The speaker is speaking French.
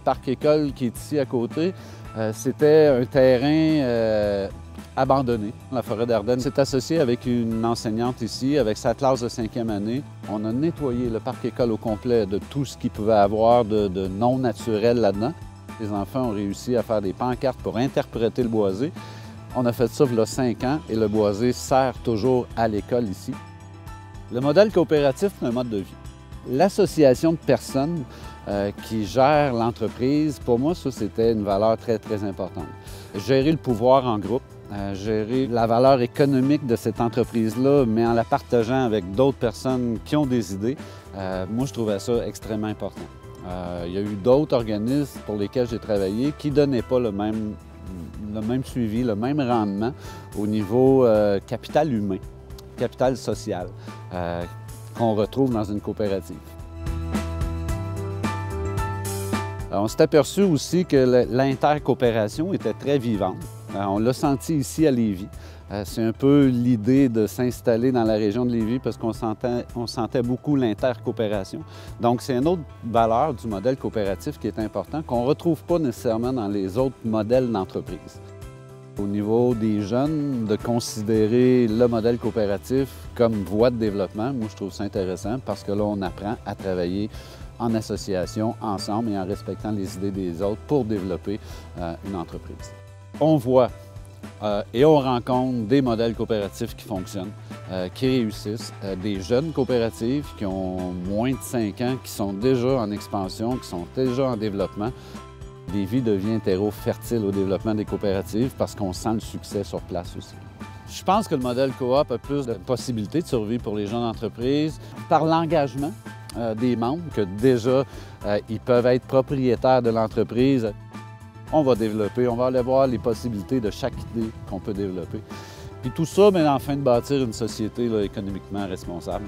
parc école qui est ici à côté, c'était un terrain abandonné. La forêt d'Ardennes s'est associée avec une enseignante ici, avec sa classe de 5e année. On a nettoyé le parc école au complet de tout ce qu'il pouvait avoir de non naturel là-dedans. Les enfants ont réussi à faire des pancartes pour interpréter le boisé. On a fait ça il y a 5 ans et le boisé sert toujours à l'école ici. Le modèle coopératif, c'est un mode de vie. L'association de personnes qui gèrent l'entreprise, pour moi, ça, c'était une valeur très, très importante. Gérer le pouvoir en groupe, gérer la valeur économique de cette entreprise-là, mais en la partageant avec d'autres personnes qui ont des idées, moi, je trouvais ça extrêmement important. Il y a eu d'autres organismes pour lesquels j'ai travaillé qui ne donnaient pas le même suivi, le même rendement au niveau capital humain, capital social, qu'on retrouve dans une coopérative. On s'est aperçu aussi que l'intercoopération était très vivante. On l'a senti ici à Lévis. C'est un peu l'idée de s'installer dans la région de Lévis parce qu'on sentait beaucoup l'intercoopération. Donc, c'est une autre valeur du modèle coopératif qui est important, qu'on ne retrouve pas nécessairement dans les autres modèles d'entreprise. Au niveau des jeunes, de considérer le modèle coopératif comme voie de développement, moi, je trouve ça intéressant parce que là, on apprend à travailler en association, ensemble et en respectant les idées des autres pour développer une entreprise. On voit et on rencontre des modèles coopératifs qui fonctionnent, qui réussissent, des jeunes coopératives qui ont moins de 5 ans, qui sont déjà en expansion, qui sont déjà en développement. Lévis devient un terreau fertile au développement des coopératives parce qu'on sent le succès sur place aussi. Je pense que le modèle coop a plus de possibilités de survie pour les jeunes entreprises par l'engagement des membres, que déjà ils peuvent être propriétaires de l'entreprise. On va développer, on va aller voir les possibilités de chaque idée qu'on peut développer. Puis tout ça, mais enfin de bâtir une société là, économiquement responsable.